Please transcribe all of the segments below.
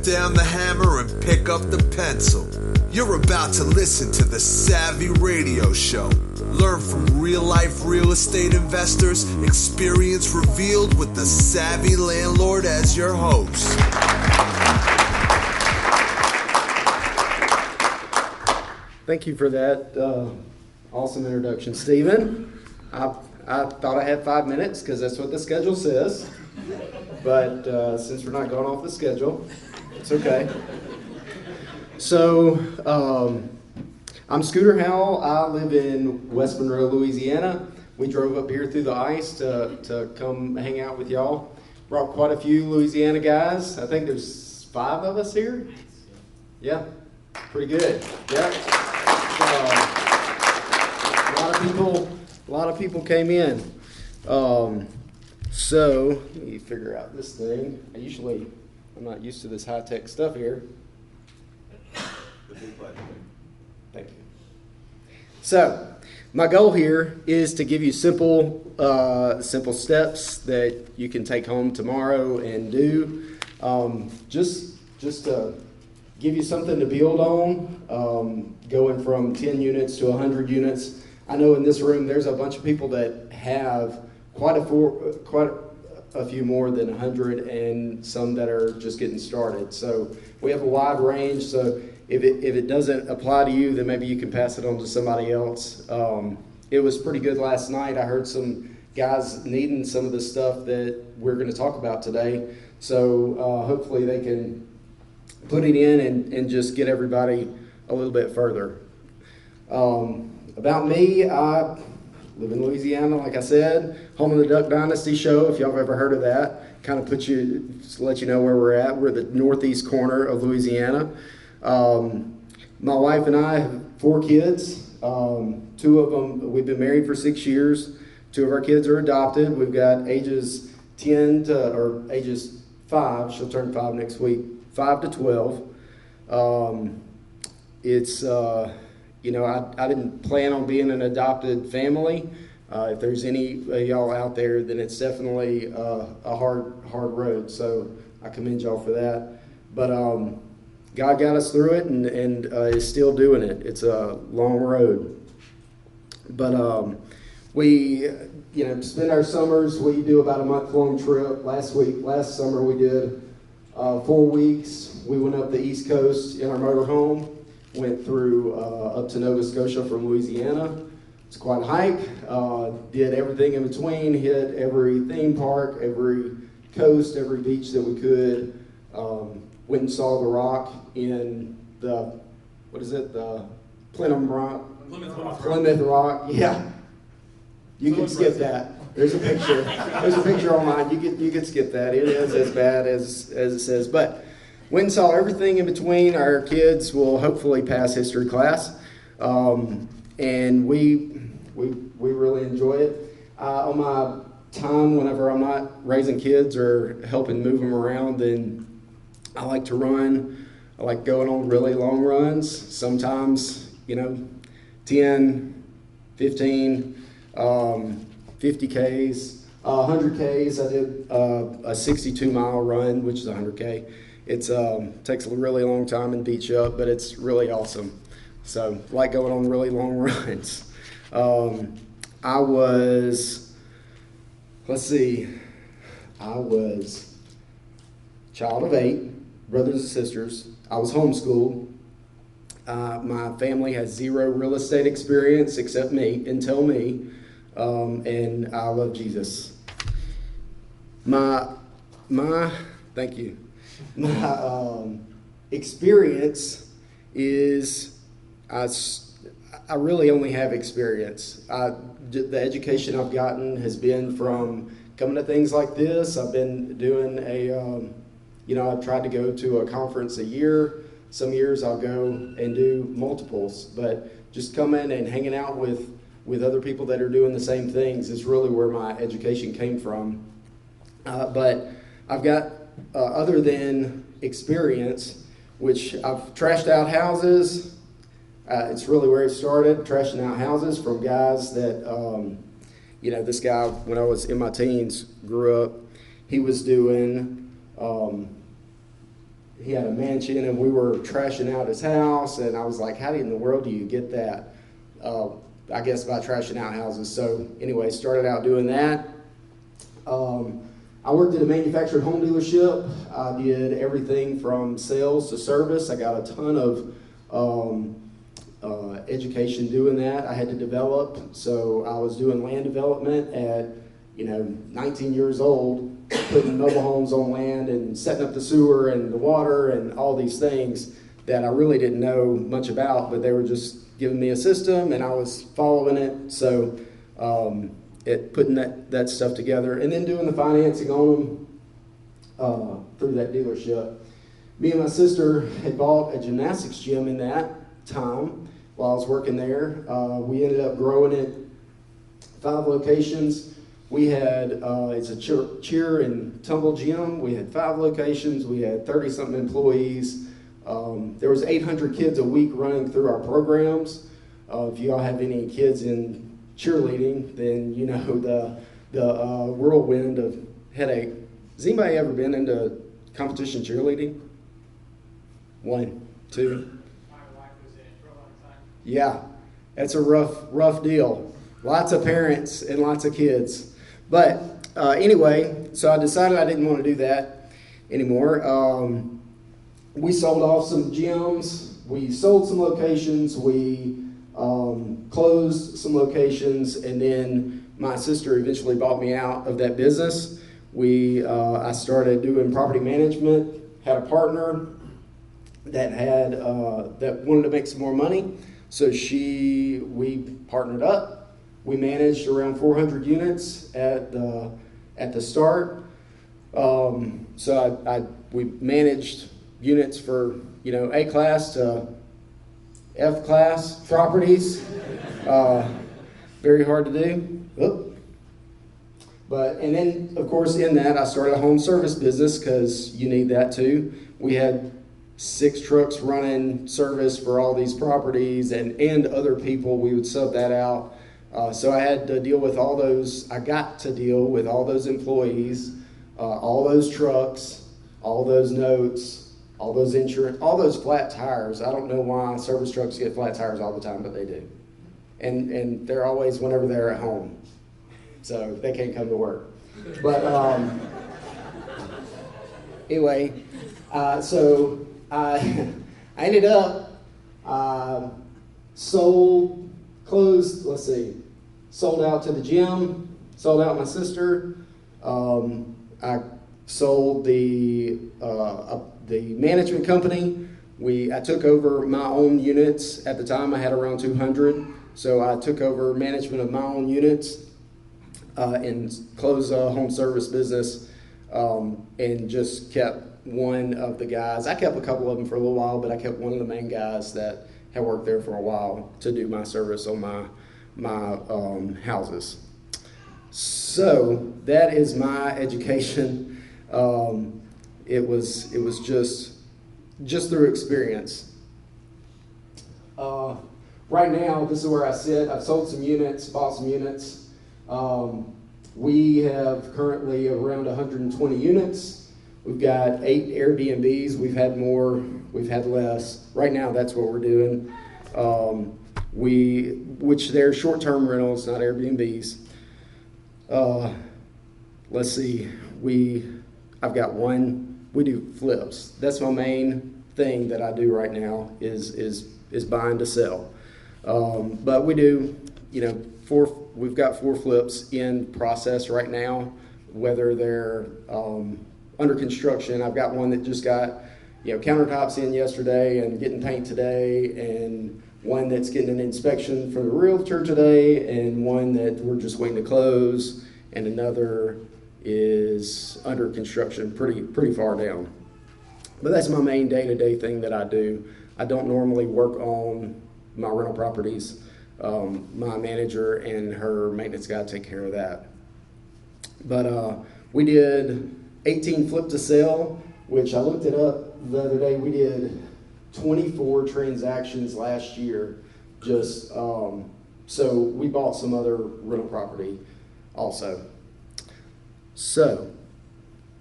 down the hammer and pick up the pencil. You're about to listen to the Savvy Radio Show. Learn from real-life real estate investors, experience revealed with the Savvy Landlord as your host. Thank you for that awesome introduction, Stephen. I thought I had 5 minutes because that's what the schedule says. But since we're not going off the schedule, it's okay. So, I'm Scooter Howell. I live in West Monroe, Louisiana. We drove up here through the ice to come hang out with y'all. Brought quite a few Louisiana guys. I think there's 5 of us here. Yeah, pretty good. Yeah. A lot of people came in. So let me figure out this thing. I'm not used to this high-tech stuff here. Thank you. So, my goal here is to give you simple steps that you can take home tomorrow and do. Just to give you something to build on, going from 10 units to 100 units. I know in this room there's a bunch of people that have quite a few more than 100 and some that are just getting started. So we have a wide range. So if it doesn't apply to you, then maybe you can pass it on to somebody else. It was pretty good last night. I heard some guys needing some of the stuff that we're going to talk about today. So hopefully they can put it in and just get everybody a little bit further. About me, I live in Louisiana, like I said, home of the Duck Dynasty show, if y'all have ever heard of that. Kind of let you know where we're at. We're the northeast corner of Louisiana. My wife and I have 4 kids. 2 of them, we've been married for 6 years. 2 of our kids are adopted. We've got ages 5, she'll turn 5 next week, 5 to 12. I didn't plan on being an adopted family. If there's any of y'all out there, then it's definitely a hard road. So I commend y'all for that. But God got us through it and is still doing it. It's a long road. But we spend our summers. We do about a month-long trip. Last summer we did 4 weeks. We went up the East Coast in our motorhome. Went through up to Nova Scotia from Louisiana. It's quite a hike. Did everything in between. Hit every theme park, every coast, every beach that we could. Went and saw the Rock in the Plymouth Rock. Yeah, you can skip that. There's a picture. There's a picture online. You can skip that. It is as bad as it says, but. Went and saw everything in between. Our kids will hopefully pass history class, and we really enjoy it. On my time, whenever I'm not raising kids or helping move them around, then I like to run. I like going on really long runs. Sometimes, 10, 15, 50 Ks, 100 Ks. I did a 62-mile run, which is 100 K. It takes a really long time and beats you up, but it's really awesome. So, like going on really long runs. I was child of 8, brothers and sisters. I was homeschooled. My family has 0 real estate experience except me, until me, and I love Jesus. Thank you. My experience is I really only have experience. The education I've gotten has been from coming to things like this. I've been doing I've tried to go to a conference a year. Some years I'll go and do multiples, but just coming and hanging out with other people that are doing the same things is really where my education came from. But I've got other than experience, which I've trashed out houses. It's really where it started, trashing out houses from guys that, this guy, when I was in my teens, grew up, he was doing, he had a mansion, and we were trashing out his house, and I was like, how in the world do you get that? I guess by trashing out houses. So anyway, started out doing that. I worked at a manufactured home dealership. I did everything from sales to service. I got a ton of education doing that. I had to develop, so I was doing land development at 19 years old, putting mobile homes on land and setting up the sewer and the water and all these things that I really didn't know much about, but they were just giving me a system and I was following it. So putting that stuff together and then doing the financing on them through that dealership. Me and my sister had bought a gymnastics gym in that time while I was working there. We ended up growing it 5 locations. We had, it's a cheer and tumble gym. We had 5 locations. We had 30-something employees. There was 800 kids a week running through our programs. If you all have any kids in cheerleading, then you know the whirlwind of headache. Has anybody ever been into competition cheerleading? 1, 2. My wife was in it for a long time. Yeah, that's a rough deal. Lots of parents and lots of kids. But anyway, so I decided I didn't want to do that anymore. We sold off some gyms. We sold some locations. We closed some locations, and then my sister eventually bought me out of that business. I started doing property management. Had a partner that that wanted to make some more money, so we partnered up. We managed around 400 units at the start. So we managed units for A class to F class properties. Very hard to do. Oop. And then of course in that I started a home service business because you need that too. We had 6 trucks running service for all these properties and other people. We would sub that out. So I had to deal with all those. I got to deal with all those employees, all those trucks, all those notes, all those insurance, all those flat tires. I don't know why service trucks get flat tires all the time, but they do. And they're always whenever they're at home. So they can't come to work. But anyway, so I ended up sold out to the gym, sold out my sister. I sold the management company. I took over my own units. At the time, I had around 200. So I took over management of my own units and closed a home service business and just kept one of the guys. I kept a couple of them for a little while, but I kept one of the main guys that had worked there for a while to do my service on my houses. So that is my education. It was just through experience. Right now, this is where I sit. I've sold some units, bought some units. We have currently around 120 units. We've got 8 Airbnbs. We've had more, we've had less. Right now, that's what we're doing. Which they're short-term rentals, not Airbnbs. Let's see. I've got one. We do flips. That's my main thing that I do right now is buying to sell. But we do, we've got 4 flips in process right now, whether they're under construction. I've got one that just got, countertops in yesterday and getting paint today, and one that's getting an inspection for the realtor today, and one that we're just waiting to close, and another is under construction pretty far down. But that's my main day-to-day thing that I do. I don't normally work on my rental properties. My manager and her maintenance guy take care of that. But we did 18 flip to sell, which I looked it up the other day. We did 24 transactions last year. Just so we bought some other rental property also. So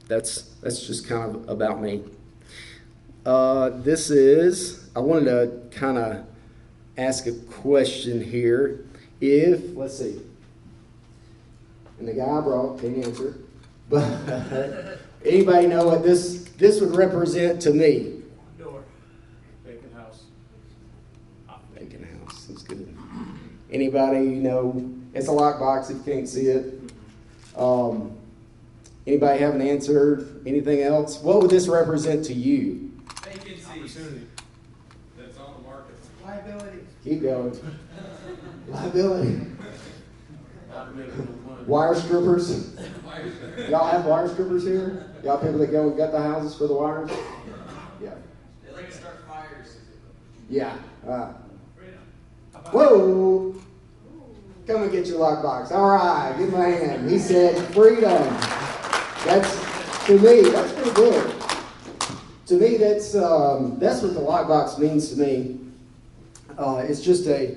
that's just kind of about me. I wanted to kind of ask a question here. Let's see, and the guy I brought can't answer, but anybody know what this would represent to me? Door. Vacant house. Vacant house, that's good. Anybody know? It's a lockbox if you can't see it. Anybody have an answer? Anything else? What would this represent to you? Vacancies. Opportunity. That's on the market. Liability. Keep going. Liability. Wire strippers. Y'all have wire strippers here? Y'all people that go and gut the houses for the wires? Yeah. They like to start fires. Yeah. Whoa! Come and get your lockbox. All right, give him a hand. He said freedom. That's, to me, that's pretty good. To me, that's what the lockbox means to me. It's just a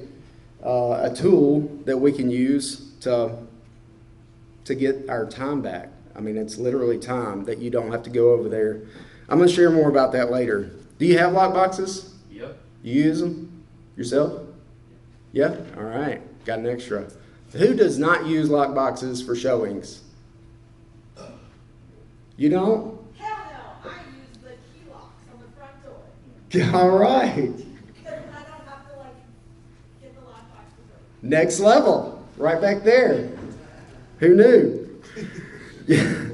tool that we can use to get our time back. I mean, it's literally time that you don't have to go over there. I'm going to share more about that later. Do you have lockboxes? Yep. You use them yourself? Yeah? All right. Got an extra. Who does not use lockboxes for showings? You don't? Hell no, I use the key locks on the front door. All right. Because I don't have to get the lockbox to work. Next level. Right back there. Who knew? Yeah,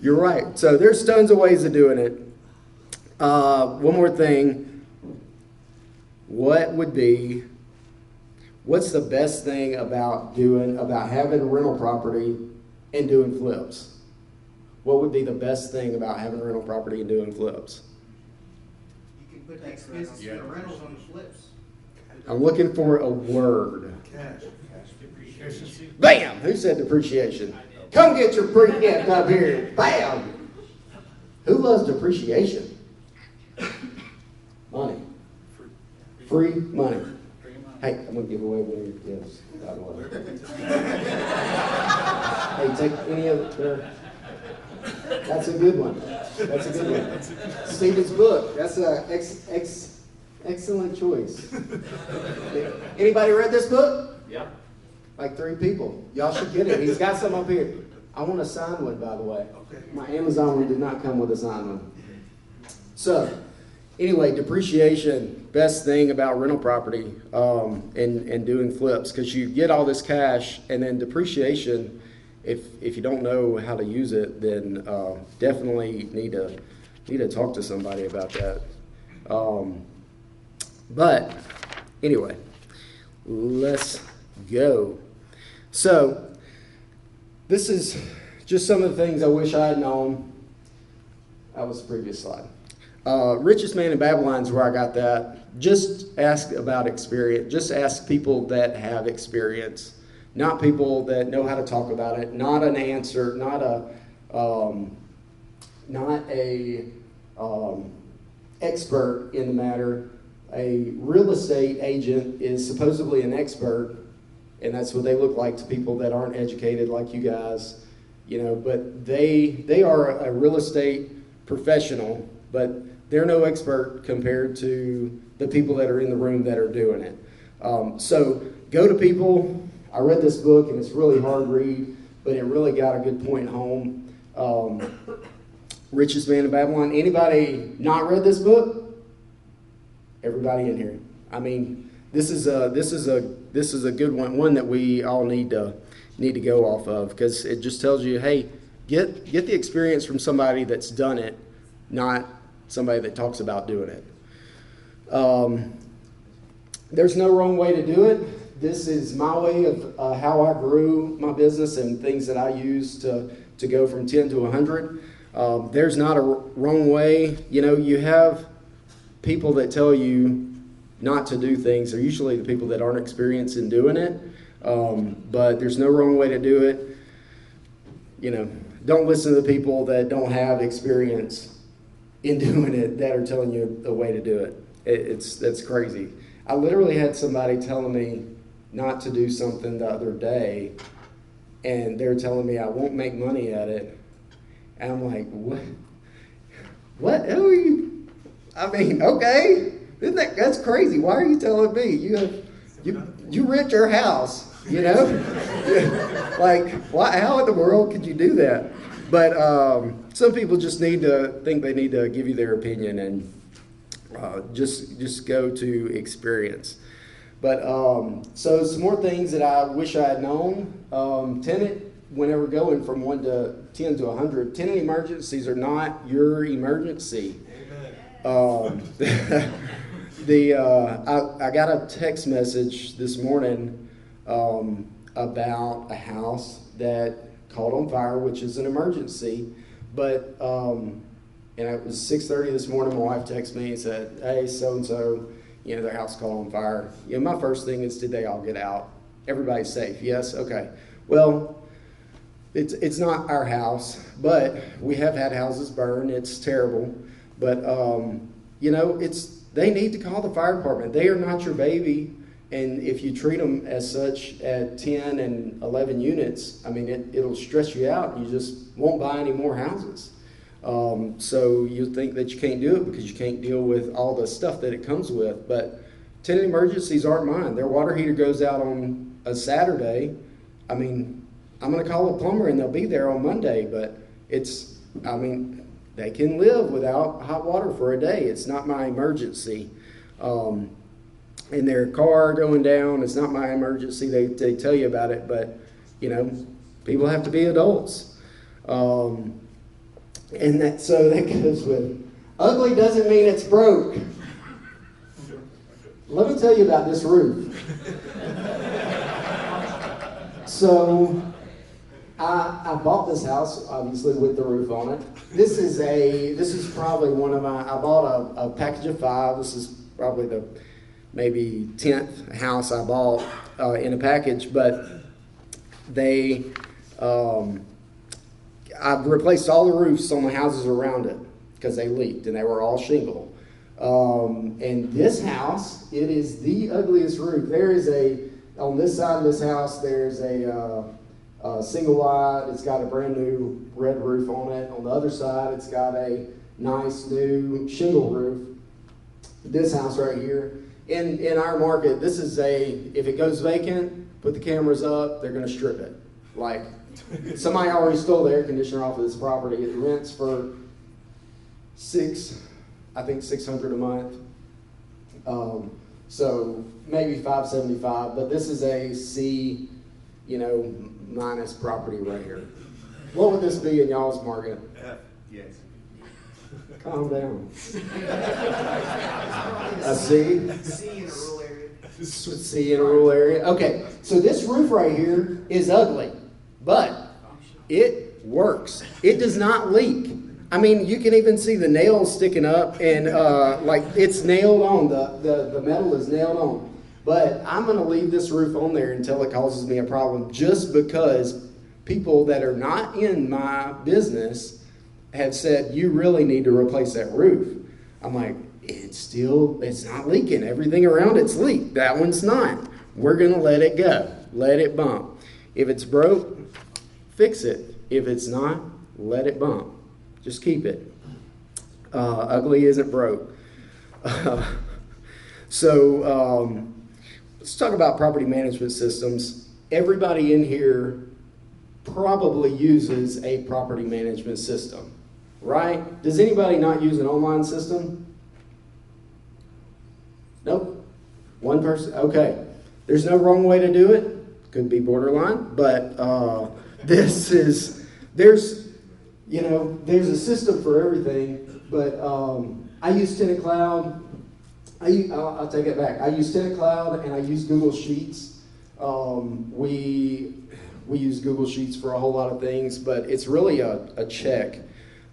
you're right. So there's tons of ways of doing it. One more thing. What's the best thing about having rental property and doing flips? What would be the best thing about having rental property and doing flips? You can put the expenses for the rentals on the flips. I'm looking for a word. Cash. Bam! Who said depreciation? Come get your pre-gift up here. Bam! Who loves depreciation? Money. Free money. Hey, I'm going to give away one of your gifts, by the way. Hey, take any of it there. That's a good one. That's a good one. Stephen's book. That's an excellent choice. Anybody read this book? Yeah. Like 3 people. Y'all should get it. He's got some up here. I want a signed one, by the way. My Amazon one did not come with a signed one. So, anyway, depreciation, best thing about rental property and doing flips, because you get all this cash, and then depreciation, if you don't know how to use it, then definitely need to talk to somebody about that. But anyway, let's go. So this is just some of the things I wish I had known. That was the previous slide. Richest man in Babylon is where I got that. Just ask about experience. Just ask people that have experience, not people that know how to talk about it. Not an answer. Not a expert in the matter. A real estate agent is supposedly an expert, and that's what they look like to people that aren't educated like you guys, But they are a real estate professional, but they're no expert compared to the people that are in the room that are doing it. So go to people. I read this book, and it's really hard read, but it really got a good point home. Richest Man in Babylon. Anybody not read this book? Everybody in here. I mean, this is a good one that we all need to go off of, because it just tells you, hey, get the experience from somebody that's done it, not somebody that talks about doing it. There's no wrong way to do it. This is my way of how I grew my business and things that I use to go from 10 to 100. There's not a wrong way. You have people that tell you not to do things. They're usually the people that aren't experienced in doing it. But there's no wrong way to do it. Don't listen to the people that don't have experience in doing it that are telling you the way to do it. That's crazy. I literally had somebody telling me not to do something the other day, and they're telling me I won't make money at it. And I'm like, what? Who are you? I mean, okay, that's crazy. Why are you telling me? You rent your house, you know? Like, how in the world could you do that? But some people just think they need to give you their opinion and just go to experience. But so some more things that I wish I had known. Tenant, whenever going from 1 to 10 to 100, tenant emergencies are not your emergency. I got a text message this morning about a house that caught on fire, which is an emergency. But and it was 6:30 this morning. My wife texted me and said, "Hey, so and so, their house caught on fire." My first thing is, did they all get out? Everybody's safe. Yes, okay. Well, it's not our house, but we have had houses burn. It's terrible, but they need to call the fire department. They are not your baby. And if you treat them as such at 10 and 11 units, I mean, it'll stress you out. You just won't buy any more houses. So you think that you can't do it because you can't deal with all the stuff that it comes with. But tenant emergencies aren't mine. Their water heater goes out on a Saturday. I mean, I'm going to call a plumber and they'll be there on Monday. But they can live without hot water for a day. It's not my emergency. And their car going down, it's not my emergency. They tell you about it, but, people have to be adults. So that goes with, ugly doesn't mean it's broke. Let me tell you about this roof. So I bought this house, obviously, with the roof on it. This is probably I bought a package of 5. This is probably the maybe 10th house I bought in a package, but I've replaced all the roofs on the houses around it because they leaked and they were all shingle. And this house, it is the ugliest roof. On this side of this house, there's a single wide. It's got a brand new red roof on it. On the other side, it's got a nice new shingle roof. This house right here, in our market, this is if it goes vacant, put the cameras up, they're going to strip it. Like, somebody already stole the air conditioner off of this property. It rents for $600 a month. So maybe $575, but this is a C, minus property right here. What would this be in y'all's market? Yes. Calm down. A C? C in a rural area. C in a rural area. Okay, so this roof right here is ugly, but it works. It does not leak. I mean, you can even see the nails sticking up, and it's nailed on. The metal is nailed on. But I'm going to leave this roof on there until it causes me a problem, just because people that are not in my business have said, you really need to replace that roof. I'm like, it's not leaking. Everything around it's leaked. That one's not. We're going to let it go. Let it bump. If it's broke, fix it. If it's not, let it bump. Just keep it. Ugly isn't broke. So let's talk about property management systems. Everybody in here probably uses a property management system, right? Does anybody not use an online system? Nope. One person? Okay. There's no wrong way to do it. Could be borderline, but there's a system for everything. But I use Tenant Cloud. I'll take it back. I use Tenant Cloud and I use Google Sheets. We use Google Sheets for a whole lot of things, but it's really a check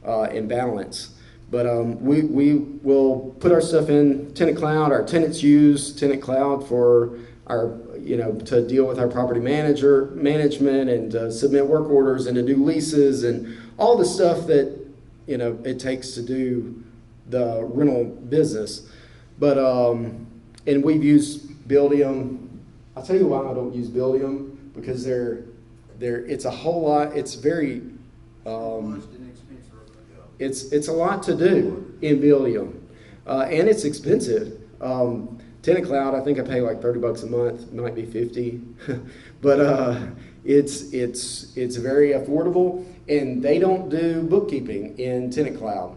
and balance. But we will put our stuff in Tenant Cloud. Our tenants use Tenant Cloud for our, to deal with our property management and submit work orders and to do leases and all the stuff that, it takes to do the rental business. But, and we've used Buildium. I'll tell you why I don't use Buildium, because it's a whole lot, it's very, it's a lot to do in Buildium. and it's expensive. Tenant Cloud, I think I pay like $30 a month. It might be 50, but it's very affordable. And they don't do bookkeeping in Tenant Cloud,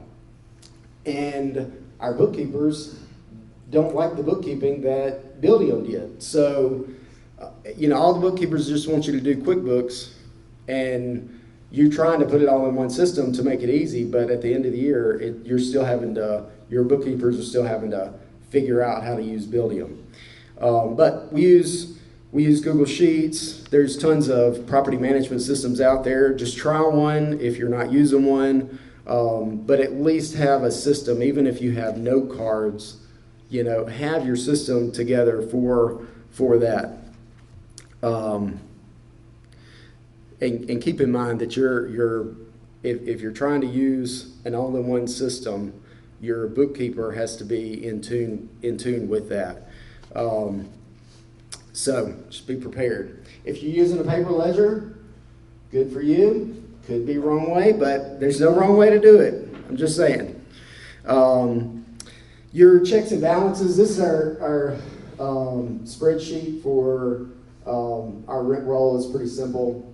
and our bookkeepers don't like the bookkeeping that Buildeo did. So, all the bookkeepers just want you to do QuickBooks, and you're trying to put it all in one system to make it easy, but at the end of the year, your bookkeepers are still having to figure out how to use Buildeo. But we use Google Sheets. There's tons of property management systems out there. Just try one if you're not using one, but at least have a system, even if you have no cards. Have your system together for that. And keep in mind that if you're trying to use an all-in-one system, your bookkeeper has to be in tune with that. So just be prepared. If you're using a paper ledger, good for you. Could be wrong way, but there's no wrong way to do it. I'm just saying. Your checks and balances. This is our spreadsheet for our rent roll. Is pretty simple.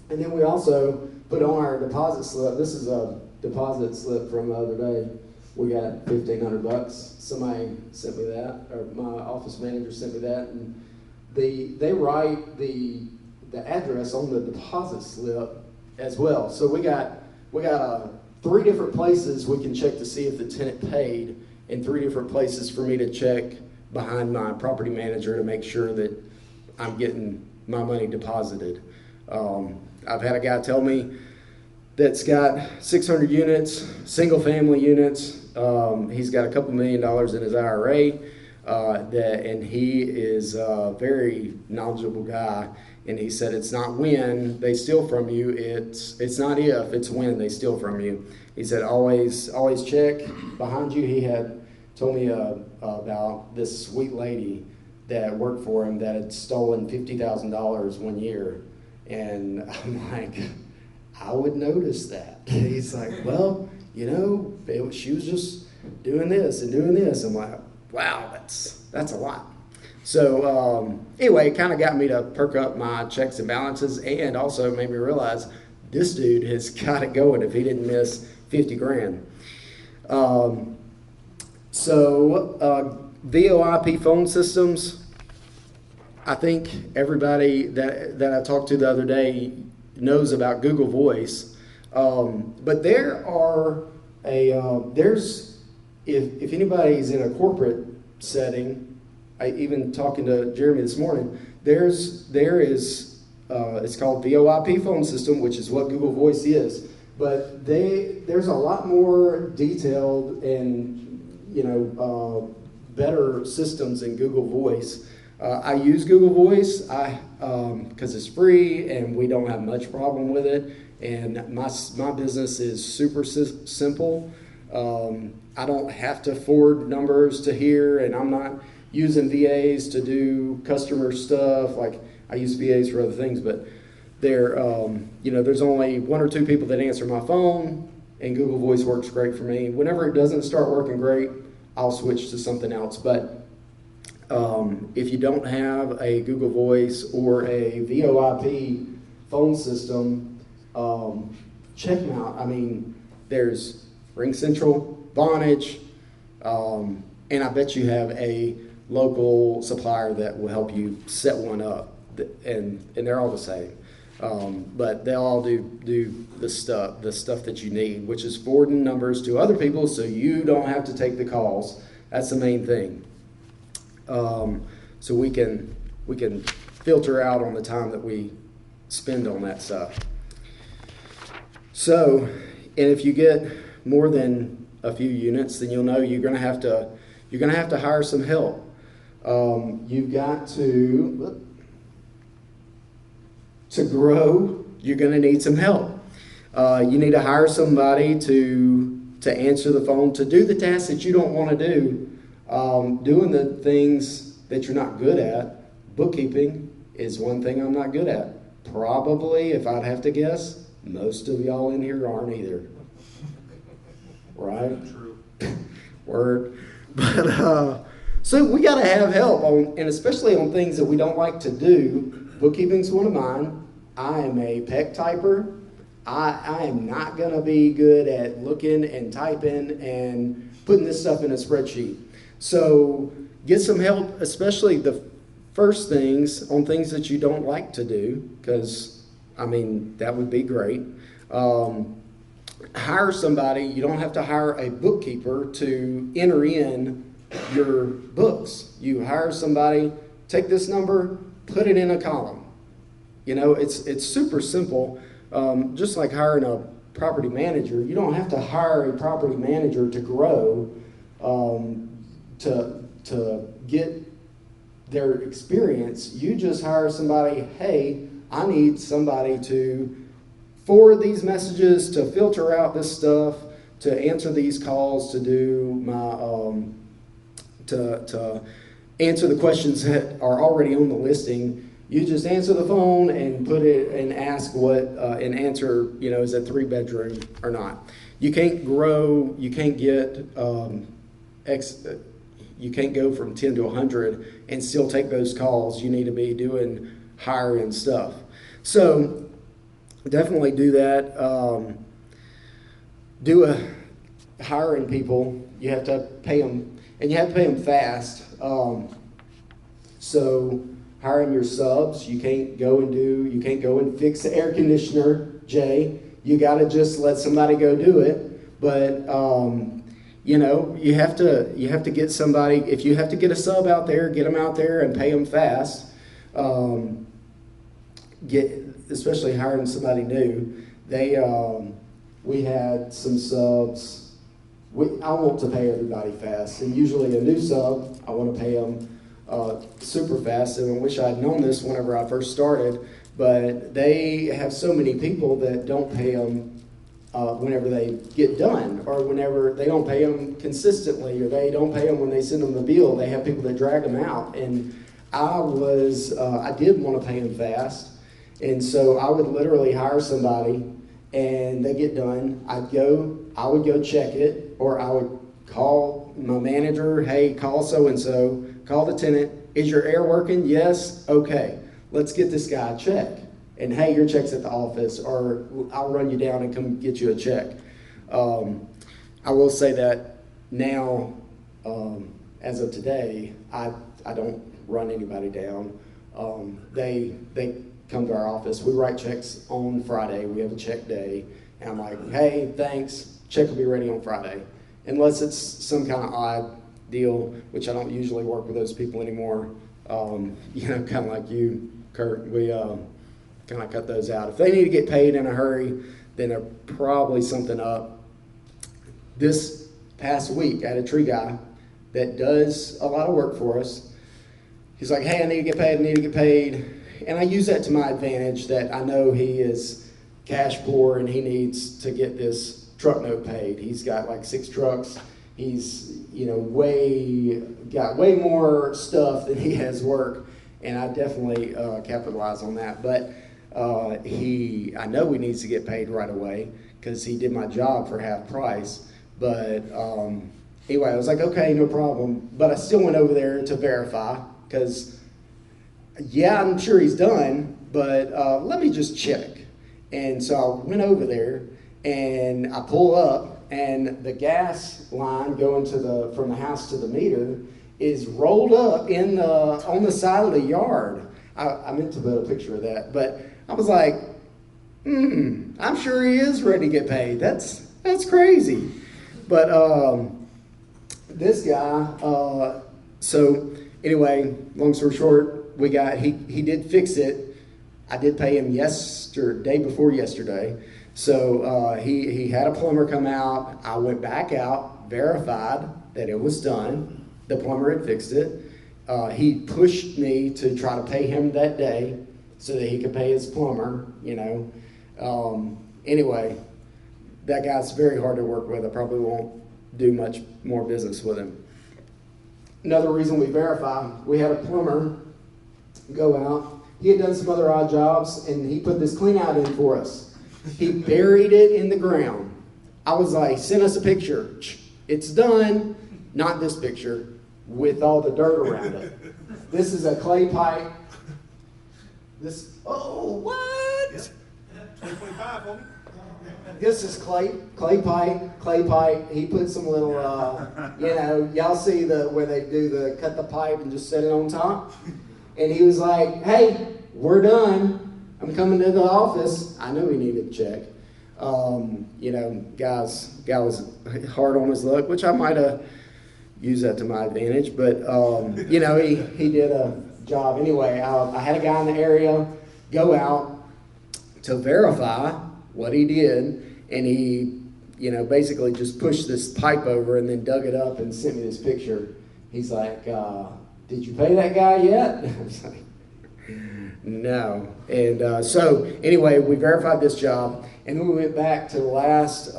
And then we also put on our deposit slip. This is a deposit slip from the other day. We got $1,500. Somebody sent me that, or my office manager sent me that, and they write the address on the deposit slip as well. So we got 3 different places we can check to see if the tenant paid, and 3 different places for me to check behind my property manager to make sure that I'm getting my money deposited. I've had a guy tell me that's got 600 units, single family units. He's got a couple $1 million in his IRA, and he is a very knowledgeable guy. And he said it's not when they steal from you, it's not if, it's when they steal from you. He said always check behind you. He had told me about this sweet lady that worked for him that had stolen $50,000 one year. And I'm like, I would notice that. He's like, well, she was just doing this and doing this. I'm like, wow, that's a lot. So anyway, it kind of got me to perk up my checks and balances, and also made me realize this dude has got it going if he didn't miss 50 grand. VoIP phone systems. I think everybody that I talked to the other day knows about Google Voice, but if anybody's in a corporate setting, I even talking to Jeremy this morning, there is it's called VoIP phone system, which is what Google Voice is, but there's a lot more detailed and better systems in Google Voice. I use Google Voice because it's free and we don't have much problem with it. And my business is super simple. I don't have to forward numbers to here, and I'm not using VAs to do customer stuff. Like I use VAs for other things, but there's only 1 or 2 people that answer my phone, and Google Voice works great for me. Whenever it doesn't start working great, I'll switch to something else. But if you don't have a Google Voice or a VoIP phone system, check them out. I mean, there's RingCentral, Vonage, and I bet you have a local supplier that will help you set one up, and they're all the same. But they all do the stuff that you need, which is forwarding numbers to other people so you don't have to take the calls. That's the main thing. So we can filter out on the time that we spend on that stuff. So, and if you get more than a few units, then you'll know you're gonna have to hire some help. You've got to grow. You're gonna need some help. You need to hire somebody to answer the phone, to do the tasks that you don't want to do. Doing the things that you're not good at. Bookkeeping is one thing I'm not good at. Probably, if I'd have to guess, most of y'all in here aren't either. Right? True. Word. But so we got to have help on, and especially on things that we don't like to do. Bookkeeping's one of mine. I am a PEC typer. I am not going to be good at looking and typing and putting this stuff in a spreadsheet. So get some help, especially the first things on things that you don't like to do, because, I mean, that would be great. Hire somebody. You don't have to hire a bookkeeper to enter in your books. You hire somebody, take this number, put it in a column. You know, it's super simple. Just like hiring a property manager, you don't have to hire a property manager to grow, to get their experience. You just hire somebody. Hey, I need somebody to forward these messages, to filter out this stuff, to answer these calls, to do my to answer the questions that are already on the listing. You just answer the phone and put it and ask what and answer, you know, is it 3-bedroom or not. You can't grow. You can't get you can't go from 10 to 100 and still take those calls. You need to be doing hiring stuff. So definitely do that. Hiring people. You have to pay them, and you have to pay them fast. So hiring your subs, you can't go and fix the air conditioner, Jay. You got to just let somebody go do it. But you know, you have to get somebody. If you have to get a sub out there, get them out there and pay them fast. Especially hiring somebody new. We had some subs. I want to pay everybody fast, and usually a new sub, I want to pay them super fast. And I wish I'd known this whenever I first started, but they have so many people that don't pay them whenever they get done, or whenever they don't pay them consistently, or they don't pay them when they send them the bill. They have people that drag them out, and I did want to pay them fast, and so I would literally hire somebody, and they get done. I would go check it, or I would call my manager. Hey, call so and so. Call the tenant. Is your air working? Yes. Okay. Let's get this guy a check. And hey, your check's at the office, or I'll run you down and come get you a check. I will say that now, as of today, I don't run anybody down. They come to our office. We write checks on Friday. We have a check day. And I'm like, hey, thanks. Check will be ready on Friday. Unless it's some kind of odd deal, which I don't usually work with those people anymore. You know, kind of like you, Kurt. We kind of cut those out. If they need to get paid in a hurry, then they're probably something up. This past week, I had a tree guy that does a lot of work for us. He's like, hey, I need to get paid. And I use that to my advantage, that I know he is cash poor and he needs to get this truck note paid. He's got like 6 trucks. He's, you know, got way more stuff than he has work. And I definitely capitalize on that. But I know he needs to get paid right away because he did my job for half price. But anyway, I was like, okay, no problem. But I still went over there to verify because, yeah, I'm sure he's done, but let me just check. And so I went over there and I pull up, and the gas line going from the house to the meter is rolled up on the side of the yard. I meant to put a picture of that, but I was like, I'm sure he is ready to get paid. That's crazy. But this guy, so anyway, long story short, he did fix it. I did pay him day before yesterday. So he had a plumber come out. I went back out, verified that it was done. The plumber had fixed it. He pushed me to try to pay him that day so that he could pay his plumber, you know. Anyway, that guy's very hard to work with. I probably won't do much more business with him. Another reason we verify, we had a plumber go out. He had done some other odd jobs, and he put this clean out in for us. He buried it in the ground. I was like, send us a picture. It's done. not this picture, with all the dirt around it. This is a clay pipe. What? Yep. 2025, homie. This is clay pipe. He put some little, y'all see where they do cut the pipe and just set it on top? And he was like, hey, we're done. I'm coming to the office. I knew he needed a check. Guy was hard on his luck, which I might have used that to my advantage. But, he did a job. Anyway, I had a guy in the area go out to verify what he did. And he, basically just pushed this pipe over and then dug it up and sent me this picture. He's like, did you pay that guy yet? I was like, no. And so anyway, we verified this job. And then we went back to the last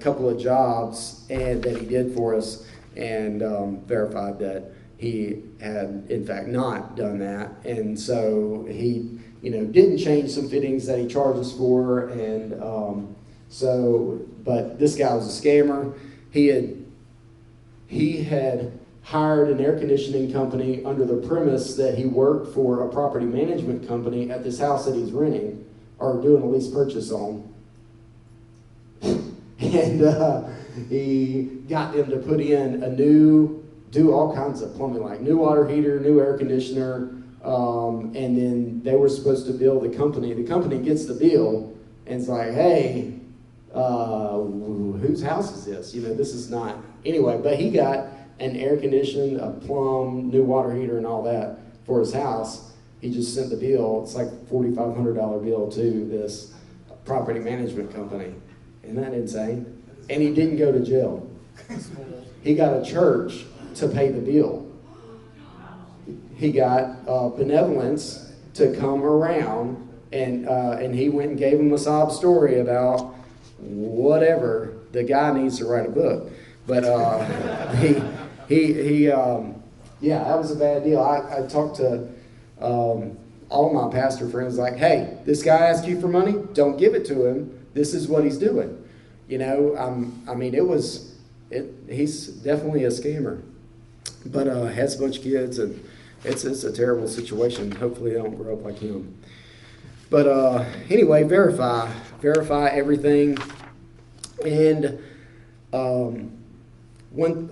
couple of jobs that he did for us and verified that he had, in fact, not done that. And so he, didn't change some fittings that he charged us for. And but this guy was a scammer. He had hired an air conditioning company under the premise that he worked for a property management company at this house that he's renting or doing a lease purchase on. And he got them to put in do all kinds of plumbing, like new water heater, new air conditioner, and then they were supposed to bill the company. The company gets the bill and it's like, hey, whose house is this? This is not. Anyway, but he got an air condition, a plumb, new water heater, and all that for his house. He just sent the bill. It's like $4,500 bill to this property management company. Isn't that insane? And he didn't go to jail. He got a church to pay the bill. He got benevolence to come around, and he went and gave him a sob story about whatever. The guy needs to write a book. But that was a bad deal. I talked to all my pastor friends like, hey, this guy asked you for money? Don't give it to him. This is what he's doing. He's definitely a scammer. But has a bunch of kids, and it's a terrible situation. Hopefully they don't grow up like him. But anyway, verify everything. And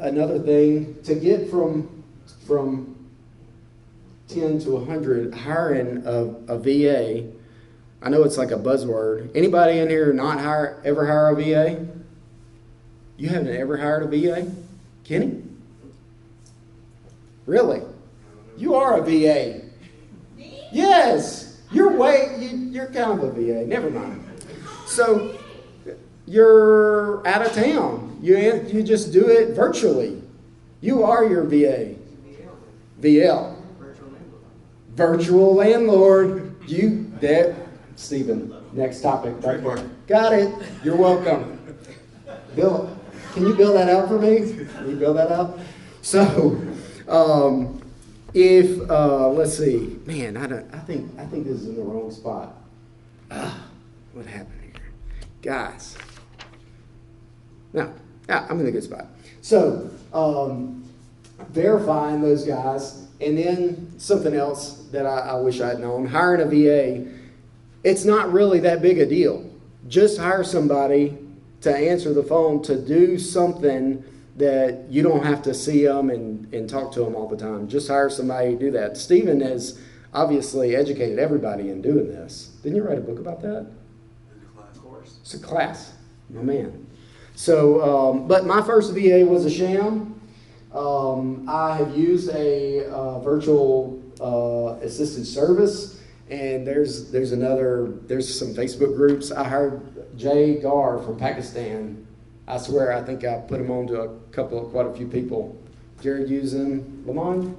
another thing, to get from 10 to 100, hiring a VA. I know it's like a buzzword. Anybody in here ever hire a VA? You haven't ever hired a VA? Kenny? Really? You are a VA. Me? Yes. You're kind of a VA. Never mind. So you're out of town. You just do it virtually. You are your VA. VL. Virtual landlord. Stephen, next topic. Got it. You're welcome. Bill, can you build that out for me? Can you build that out? So, let's see, man, I think this is in the wrong spot. What happened here, guys? No, I'm in a good spot. So, verifying those guys, and then something else that I wish I'd known: hiring a VA. It's not really that big a deal. Just hire somebody to answer the phone to do something that you don't have to see them and talk to them all the time. Just hire somebody to do that. Stephen has obviously educated everybody in doing this. Didn't you write a book about that? Class course. It's a class. Oh, man. So, but my first VA was a sham. I have used a virtual assisted service, and there's some Facebook groups. I hired Jay Gar from Pakistan. I swear, I think I put him on to quite a few people. Jared used him. Lamont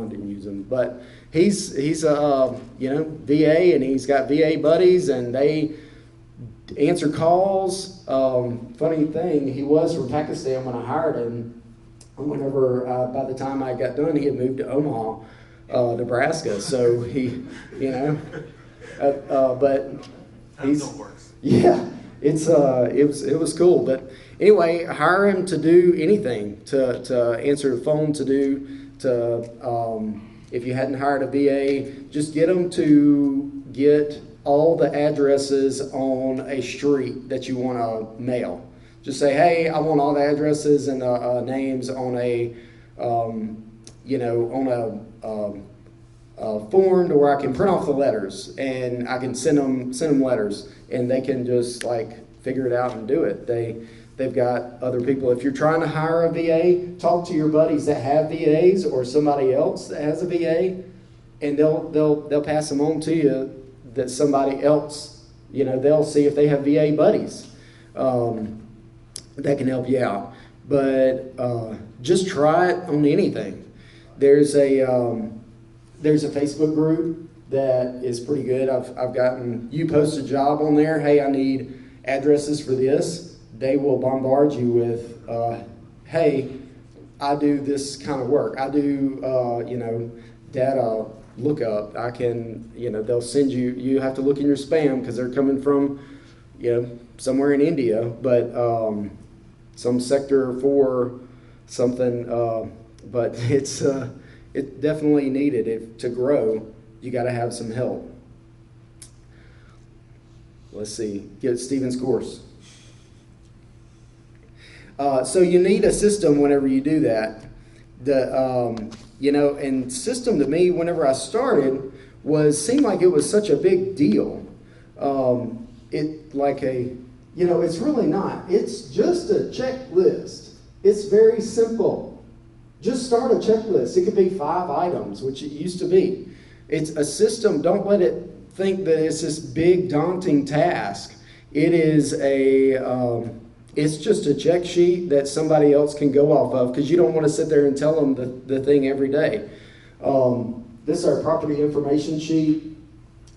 didn't use him, but he's a VA, and he's got VA buddies, and they answer calls. Funny thing, he was from Pakistan when I hired him. Whenever by the time I got done, he had moved to Omaha, Nebraska. So he, but he's, yeah. It was cool, but anyway, hire him to do anything, to answer the phone, if you hadn't hired a VA, just get them to get all the addresses on a street that you want to mail. Just say, hey, I want all the addresses and names on a, on a form to where I can print off the letters and I can send them letters, and they can just like figure it out and do it. They've got other people. If you're trying to hire a VA, talk to your buddies that have VAs or somebody else that has a VA, and they'll pass them on to you. That somebody else, they'll see if they have VA buddies that can help you out. But just try it on anything. There's a Facebook group that is pretty good. I've gotten, you post a job on there. Hey, I need addresses for this. They will bombard you with, hey, I do this kind of work. I do, data lookup. I can, they'll send you have to look in your spam because they're coming from, somewhere in India, but some sector for something, but it's definitely needed. To grow, you got to have some help. Let's see, get Stephen's course. So you need a system whenever you do that. And system to me, whenever I started, seemed like it was such a big deal. It's really not. It's just a checklist. It's very simple. Just start a checklist. It could be 5 items, which it used to be. It's a system. Don't let it think that it's this big, daunting task. It is it's just a check sheet that somebody else can go off of, because you don't want to sit there and tell them the thing every day. This is our property information sheet.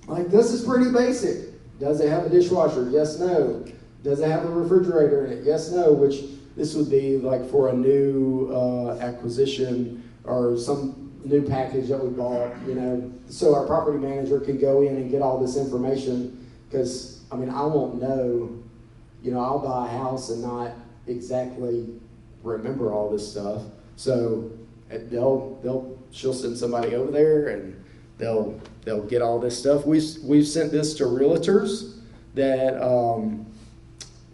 Like, this is pretty basic. Does it have a dishwasher? Yes, no. Does it have a refrigerator in it? Yes, no. Which this would be like for a new acquisition or some new package that we bought, so our property manager can go in and get all this information, because, I won't know. I'll buy a house and not exactly remember all this stuff. So she'll send somebody over there and they'll get all this stuff. We've sent this to realtors that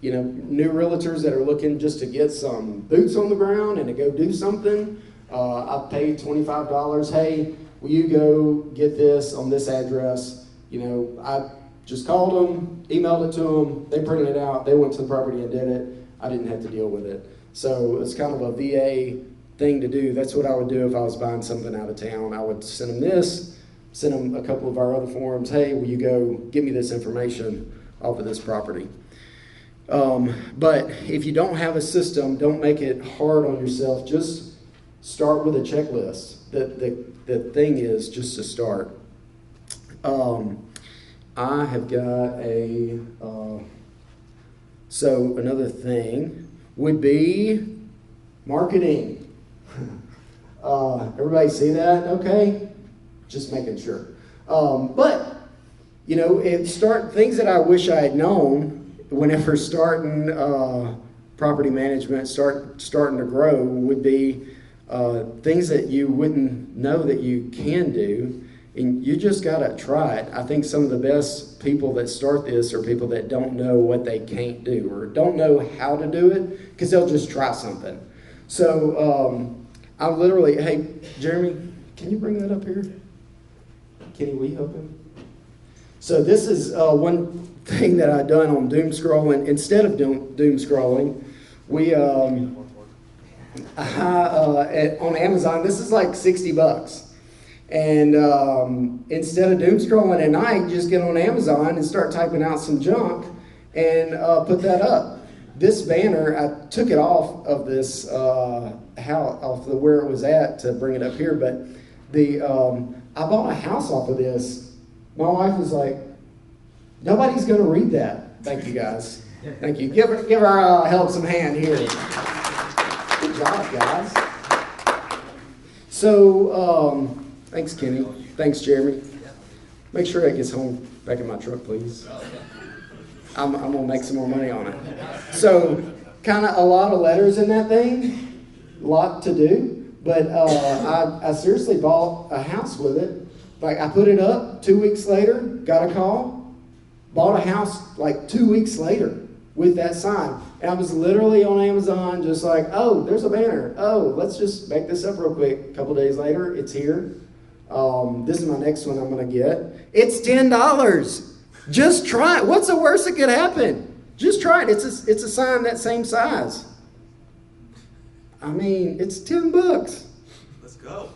new realtors that are looking just to get some boots on the ground and to go do something. I paid $25. Hey, will you go get this on this address? I just called them, emailed it to them, they printed it out, they went to the property and did it. I didn't have to deal with it. So it's kind of a VA thing to do. That's what I would do if I was buying something out of town. I would send them this, send them a couple of our other forms. Hey, will you go give me this information off of this property? But if you don't have a system, don't make it hard on yourself. Just start with a checklist. The thing is just to start. I have got so another thing would be marketing. Everybody see that? Okay? Just making sure. But, things that I wish I had known whenever starting property management, starting to grow, would be things that you wouldn't know that you can do. And you just got to try it. I think some of the best people that start this are people that don't know what they can't do or don't know how to do it, because they'll just try something. So I literally, hey, Jeremy, can you bring that up here? Kenny, will you help him? So this is one thing that I've done on doom scrolling. Instead of doom scrolling, we on Amazon, this is like $60. And instead of doom scrolling at night, just get on Amazon and start typing out some junk and put that up. This banner, I took it off of this where it was at to bring it up here, but I bought a house off of this. My wife was like, nobody's going to read that. Thank you, guys. Thank you. Give our help some hand here. Good job, guys. So, thanks, Kenny. Thanks, Jeremy. Make sure that gets home back in my truck, please. I'm going to make some more money on it. So, kind of a lot of letters in that thing, a lot to do. But I seriously bought a house with it. Like, I put it up, 2 weeks later, got a call, bought a house like 2 weeks later with that sign. And I was literally on Amazon just like, oh, there's a banner. Oh, let's just make this up real quick. A couple days later, it's here. This is my next one I'm going to get. It's $10. Just try it. What's the worst that could happen? Just try it. It's a sign that same size. I mean, it's $10. Let's go.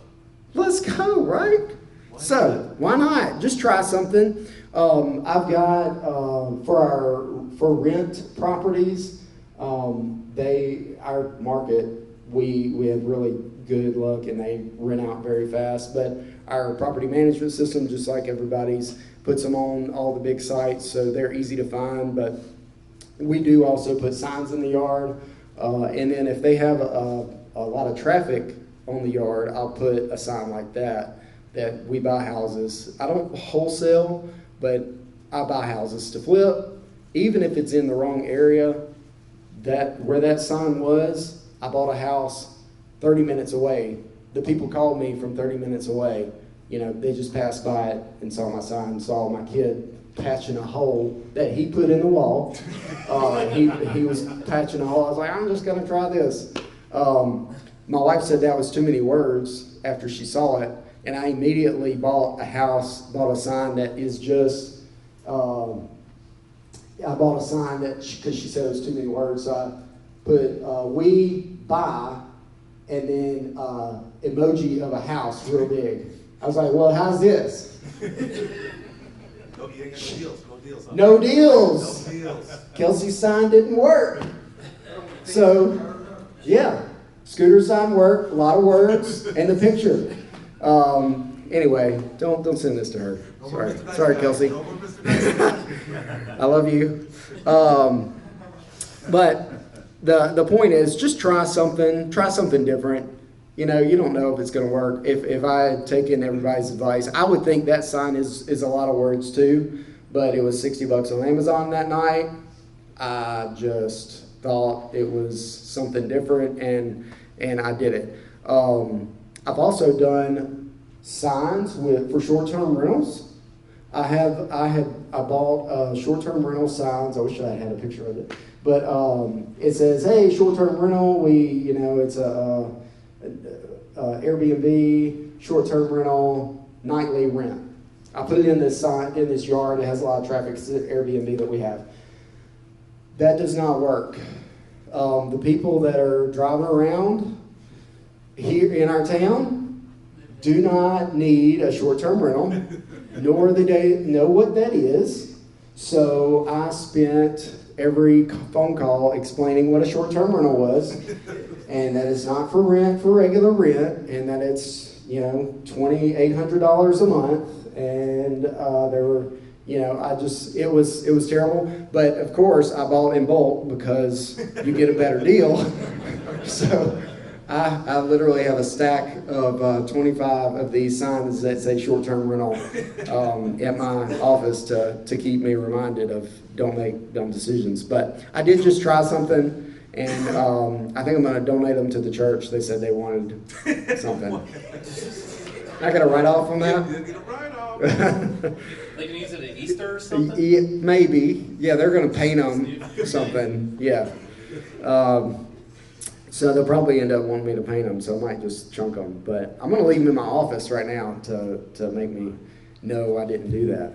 Let's go, right? So why not? Just try something. I've got for rent properties. Our market, we have really good luck and they rent out very fast. But our property management system, just like everybody's, puts them on all the big sites, so they're easy to find. But we do also put signs in the yard, and then if they have a lot of traffic on the yard, I'll put a sign like that we buy houses. I don't wholesale, but I buy houses to flip. Even if it's in the wrong area, where that sign was, I bought a house 30 minutes away. The people called me from 30 minutes away. You know, they just passed by it and saw my sign, saw my kid patching a hole that he put in the wall. He was patching a hole. I was like, I'm just going to try this. My wife said that was too many words after she saw it, and I immediately bought a sign that is just, I bought a sign that, because she said it was too many words, so I put, we buy, and then emoji of a house real big. I was like, well, how's this? No, you ain't got no deals. No deals. No deals. No deals. Kelsey's sign didn't work. So, yeah, scooter sign worked, a lot of words, and the picture. Anyway, don't send this to her. Sorry, Kelsey. I love you. But the point is, just try something different. You know, you don't know if it's going to work. If I had taken everybody's advice, I would think that sign is a lot of words too, but it was $60 on Amazon that night. I just thought it was something different, and I did it. I've also done signs for short-term rentals. I bought short-term rental signs. I wish I had a picture of it, but it says, "Hey, short-term rental. It's a Airbnb, short-term rental, nightly rent." I put it in this yard. It has a lot of traffic. It's an Airbnb that we have. That does not work. The people that are driving around here in our town do not need a short-term rental, nor do they know what that is. So I spent every phone call explaining what a short-term rental was, and that it's not for rent, for regular rent, and that it's, $2,800 a month, and there were, it was terrible. But of course, I bought in bulk because you get a better deal. So I literally have a stack of 25 of these signs that say short-term rental at my office to keep me reminded of don't make dumb decisions. But I did just try something, and I think I'm going to donate them to the church. They said they wanted something. I got a write-off on that? You get a write-off. They can use it at Easter or something? Yeah, maybe. Yeah, they're going to paint them something. Yeah. So they'll probably end up wanting me to paint them, so I might just chunk them. But I'm going to leave them in my office right now to make me know I didn't do that.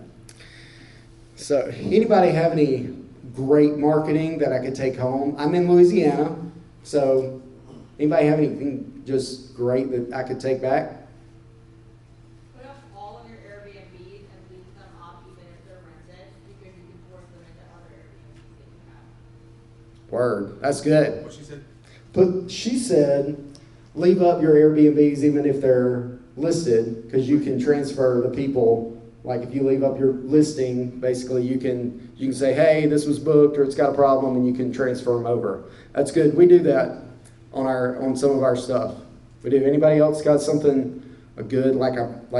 So anybody have any great marketing that I could take home? I'm in Louisiana, so anybody have anything just great that I could take back? Put up all of your Airbnbs and leave them up even if they're rented, because you can force them into other Airbnbs that you have. Word. That's good. What she said? She said, leave up your Airbnbs even if they're listed, because you can transfer the people. Like if you leave up your listing, basically you can say, hey, this was booked or it's got a problem, and you can transfer them over. That's good. We do that on some of our stuff. We do. Anybody else got something good like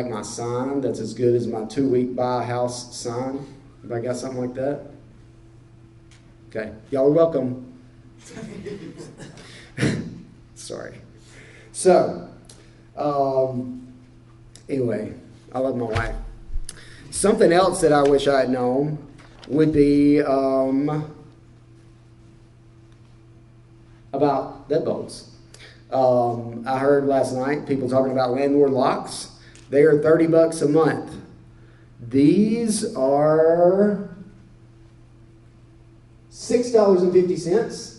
my sign that's as good as my 2-week buy a house sign? Anybody got something like that? Okay, y'all are welcome. Sorry. So, anyway, I love my wife. Something else that I wish I had known would be about deadbolts. I heard last night people talking about landlord locks. They are $30 a month. These are $6.50.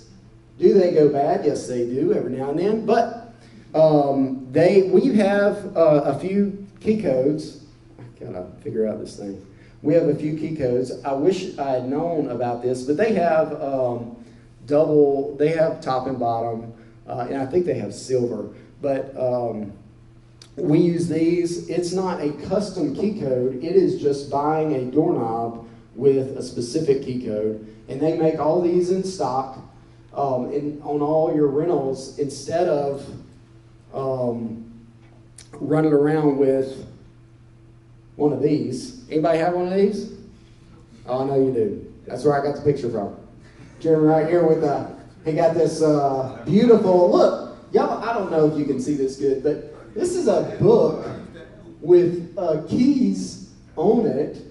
Do they go bad? Yes, they do every now and then. But we have a few key codes. I gotta figure out this thing. We have a few key codes. I wish I had known about this, but they have they have top and bottom, and I think they have silver. But we use these. It's not a custom key code. It is just buying a doorknob with a specific key code. And they make all these in stock on all your rentals instead of running around with one of these. Anybody have one of these? Oh, I know you do. That's where I got the picture from. Jeremy right here with he got this beautiful, look, y'all, I don't know if you can see this good, but this is a book with keys on it.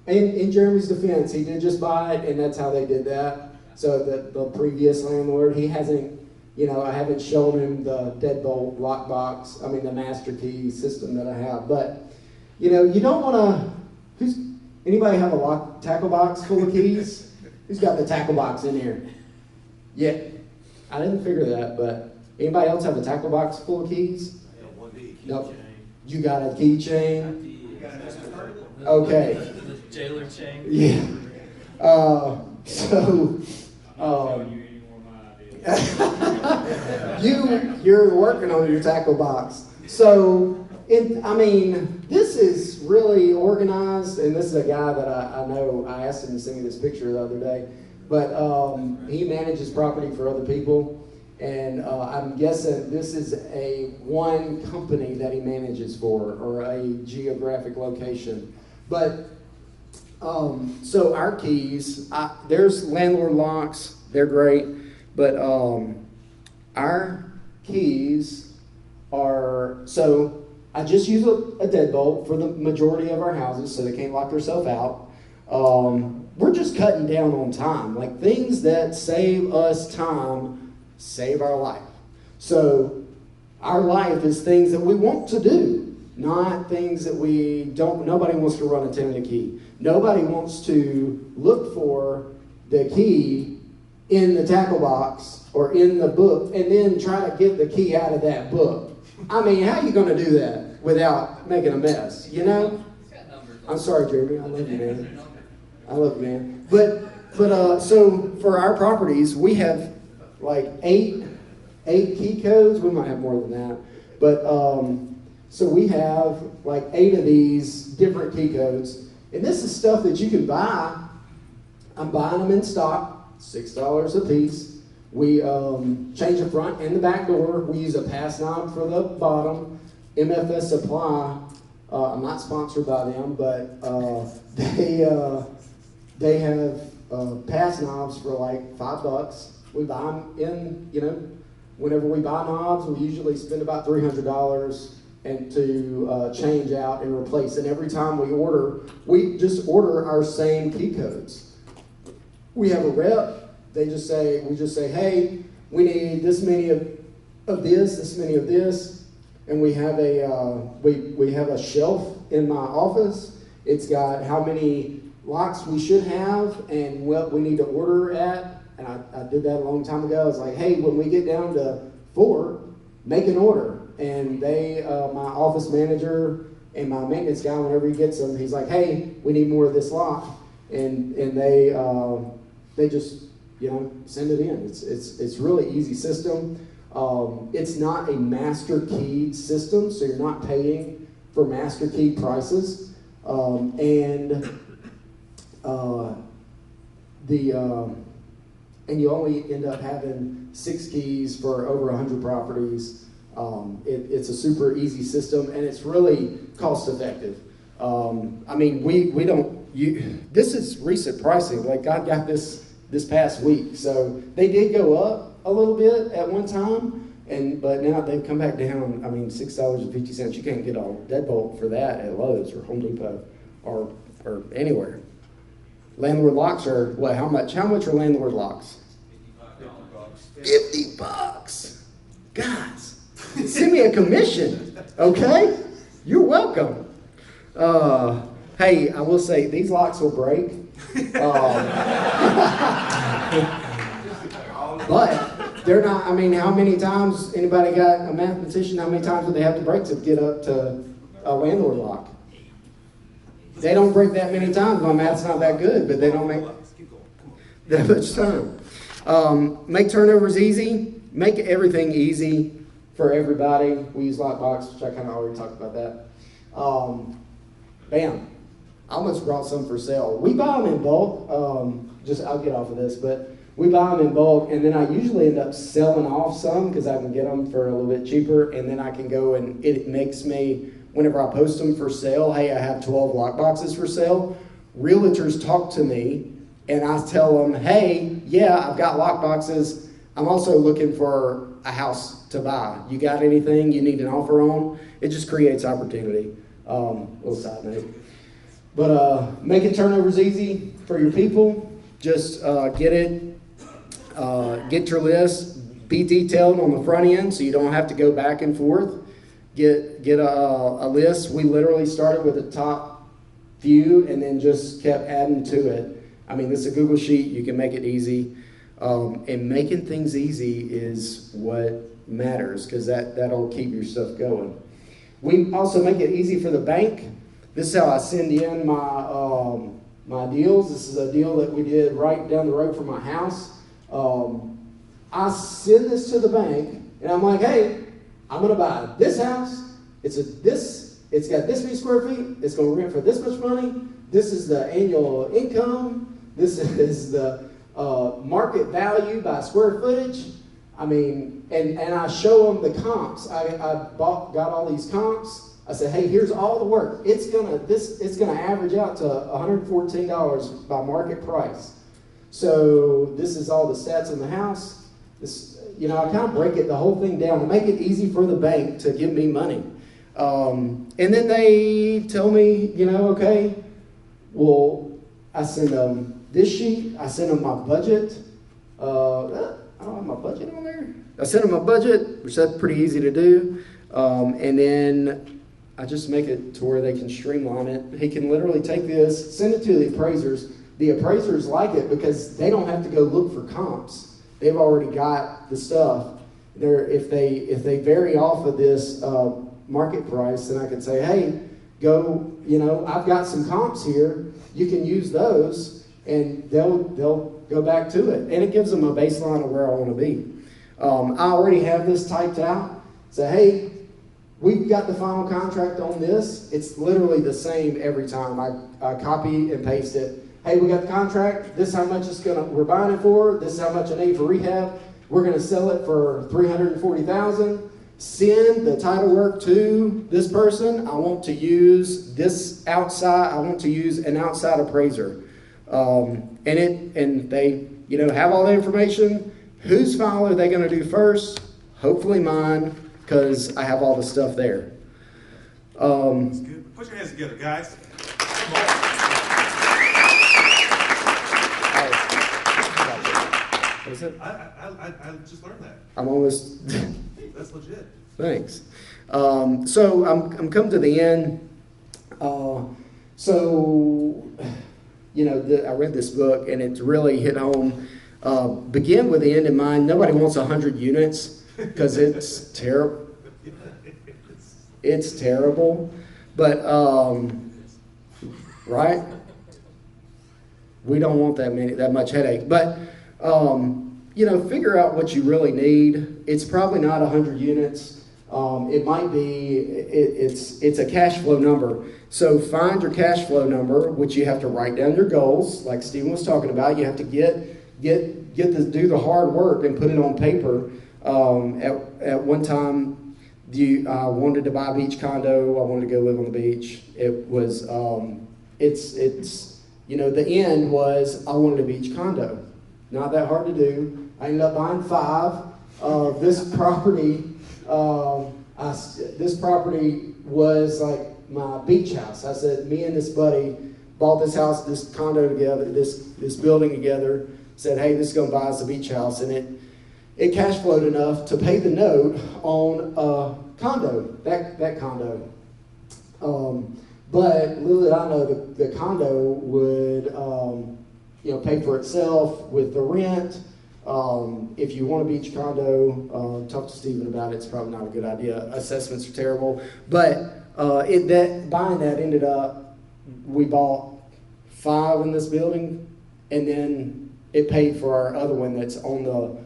And in Jeremy's defense, he did just buy it, and that's how they did that. So the previous landlord, he hasn't, I haven't shown him the deadbolt lockbox, the master key system that I have. But, you don't want to, anybody have a tackle box full of keys? Who's got the tackle box in here? Yeah, I didn't figure that, but anybody else have a tackle box full of keys? Nope. You got a keychain? Okay. The jailer chain. Yeah. You're working on your tackle box. So, this is really organized, and this is a guy that I know. I asked him to send me this picture the other day, but he manages property for other people, and I'm guessing this is one company that he manages for, or a geographic location. But so our keys, there's landlord locks, they're great, but our keys are, so I just use a deadbolt for the majority of our houses so they can't lock themselves out. We're just cutting down on time. Like, things that save us time save our life. So our life is things that we want to do, not things that we don't. Nobody wants to run a tenant key. Nobody wants to look for the key in the tackle box or in the book and then try to get the key out of that book. How are you going to do that without making a mess, I'm sorry, Jeremy. I love you, man. I love you, man. But so for our properties, we have like eight key codes. We might have more than that. But so we have like 8 of these different key codes. And this is stuff that you can buy. I'm buying them in stock, $6 a piece. We change the front and the back door. We use a pass knob for the bottom. MFS Supply, I'm not sponsored by them, but they have pass knobs for like $5. We buy them in, whenever we buy knobs, we usually spend about $300 and to change out and replace. And every time we just order our same key codes. We have a rep. We just say, hey, we need this many of this, this many of this, and we have we have a shelf in my office. It's got how many locks we should have and what we need to order at. And I did that a long time ago. I was like, hey, when we get down to 4, make an order. And my office manager and my maintenance guy, whenever he gets them, he's like, hey, we need more of this lock, and they just send it in. It's really easy system. It's not a master key system, so you're not paying for master key prices, and you only end up having 6 keys for over 100 properties. It's a super easy system, and it's really cost effective. This is recent pricing. Like, God got this this past week. So they did go up a little bit at one time, but now they've come back down. I mean, $6.50. You can't get a deadbolt for that at Lowe's or Home Depot or anywhere. Landlord locks are what? How much? How much are landlord locks? $50. Guys, send me a commission, okay? You're welcome. Hey, I will say these locks will break. But they're not, I mean, how many times, anybody got a mathematician, how many times would they have to break to get up to a landlord lock? They don't break that many times. My math's not that good, but they don't make that much time. Make turnovers easy. Make everything easy for everybody. We use lockbox, which I kind of already talked about that. Bam. I almost brought some for sale. We buy them in bulk. I'll get off of this, but we buy them in bulk, and then I usually end up selling off some because I can get them for a little bit cheaper, and then I can go and it makes me, whenever I post them for sale, hey, I have 12 lock boxes for sale. Realtors talk to me, and I tell them, hey, yeah, I've got lock boxes. I'm also looking for a house to buy. You got anything you need an offer on? It just creates opportunity. Little side note. But making turnovers easy for your people. Just get your list. Be detailed on the front end so you don't have to go back and forth. Get a list. We literally started with the top few and then just kept adding to it. I mean, this is a Google sheet. You can make it easy. And making things easy is what matters because that'll keep your stuff going. We also make it easy for the bank. This is how I send in my deals. This is a deal that we did right down the road from my house. I send this to the bank, and I'm like, hey, I'm going to buy this house. It's got this many square feet. It's going to rent for this much money. This is the annual income. This is the market value by square footage. I mean, and I show them the comps. I got all these comps. I said, hey, here's all the work. It's gonna average out to $114 by market price. So this is all the stats in the house. I kind of break the whole thing down to make it easy for the bank to give me money. And then they tell me, okay, well, I send them this sheet. I send them my budget. I don't have my budget on there. I send them my budget, which that's pretty easy to do. And then I just make it to where they can streamline it. He can literally take this, send it to the appraisers. The appraisers like it because they don't have to go look for comps. They've already got the stuff. If they vary off of this market price, then I can say, hey, go, I've got some comps here. You can use those, and they'll go back to it. And it gives them a baseline of where I want to be. I already have this typed out. Say, hey, we've got the final contract on this. It's literally the same every time. I copy and paste it. Hey, we got the contract. This is how much we're buying it for. This is how much I need for rehab. We're going to sell it for $340,000. Send the title work to this person. I want to use this outside. I want to use an outside appraiser. And they, have all the information. Whose file are they going to do first? Hopefully mine, because I have all the stuff there. That's good. Put your hands together, guys. What is it? I just learned that. I'm almost. That's legit. Thanks. So I'm coming to the end. I read this book and it's really hit home. Begin with the end in mind. Nobody wants 100 units because it's terrible. It's terrible, but right? We don't want that much headache, but. Figure out what you really need. It's probably not 100 units. It might be, it's a cash flow number. So find your cash flow number, which you have to write down your goals, like Stephen was talking about. You have to do the hard work and put it on paper. At one time, I wanted to buy a beach condo. I wanted to go live on the beach. It was, the end was I wanted a beach condo. Not that hard to do. I ended up buying 5. This property, this property was like my beach house. I said, me and this buddy bought this house, this condo together, this building together. Said, hey, this is going to buy us a beach house, and it cash flowed enough to pay the note on a condo, that condo. But little did I know the condo would pay for itself with the rent. If you want a beach condo, talk to Stephen about it. It's probably not a good idea. Assessments are terrible. But buying that ended up, we bought 5 in this building, and then it paid for our other one that's on the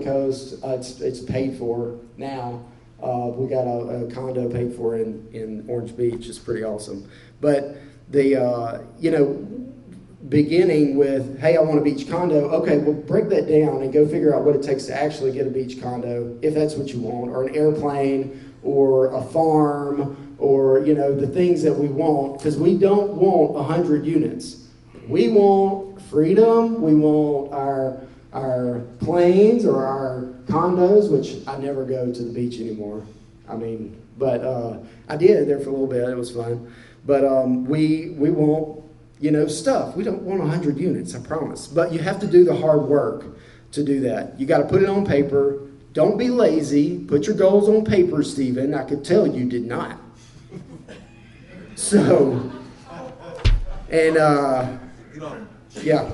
coast. It's paid for now. We got a condo paid for in Orange Beach. It's pretty awesome. But the beginning with, hey, I want a beach condo. Okay, well, break that down and go figure out what it takes to actually get a beach condo, if that's what you want, or an airplane, or a farm, or the things that we want, because we don't want 100 units. We want freedom. We want our planes or our condos, which I never go to the beach anymore. But I did there for a little bit. It was fun. But we want stuff. We don't want 100 units, I promise. But you have to do the hard work to do that. You got to put it on paper. Don't be lazy. Put your goals on paper, Stephen. I could tell you did not. So, and yeah,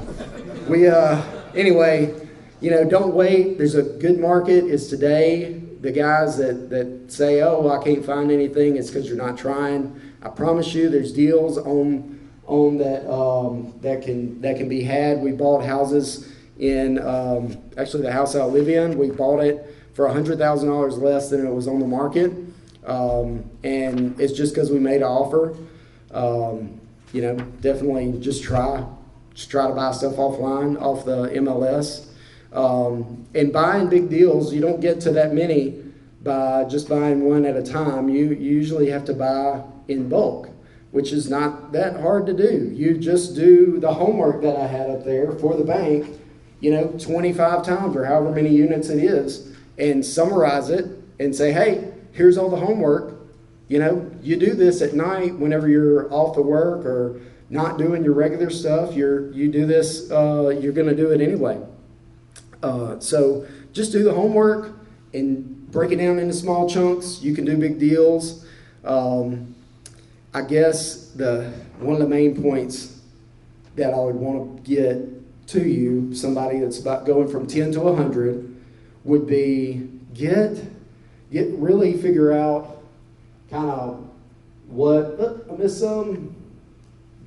anyway, don't wait. There's a good market. It's today. The guys that say, oh, I can't find anything, it's because you're not trying. I promise you there's deals on that can be had. We bought houses in, actually the house I live in, we bought it for $100,000 less than it was on the market. And it's just because we made an offer. Definitely just try to buy stuff offline, off the MLS. And buying big deals, you don't get to that many by just buying one at a time. You usually have to buy in bulk, which is not that hard to do. You just do the homework that I had up there for the bank, 25 times or however many units it is, and summarize it and say, hey, here's all the homework. You do this at night whenever you're off of work or not doing your regular stuff. You do this, you're going to do it anyway. So just do the homework and break it down into small chunks. You can do big deals. I guess one of the main points that I would want to get to you, somebody that's about going from 10 to 100, would be really figure out kind of what, I missed some,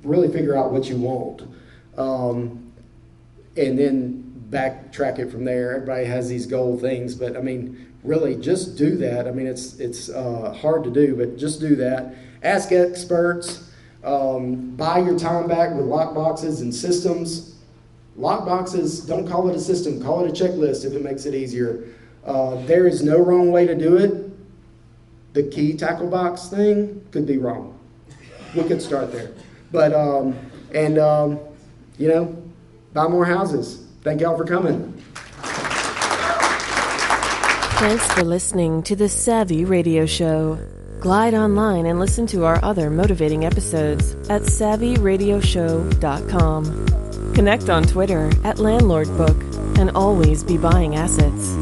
really figure out what you want. And then backtrack it from there. Everybody has these goal things, but really just do that. It's hard to do, but just do that. Ask experts. Buy your time back with lock boxes and systems. Lock boxes, don't call it a system. Call it a checklist if it makes it easier. There is no wrong way to do it. The key tackle box thing could be wrong. We could start there. But, buy more houses. Thank y'all for coming. Thanks for listening to the Savvy Radio Show. Glide online and listen to our other motivating episodes at SavvyRadioShow.com. Connect on Twitter at LandlordBook and always be buying assets.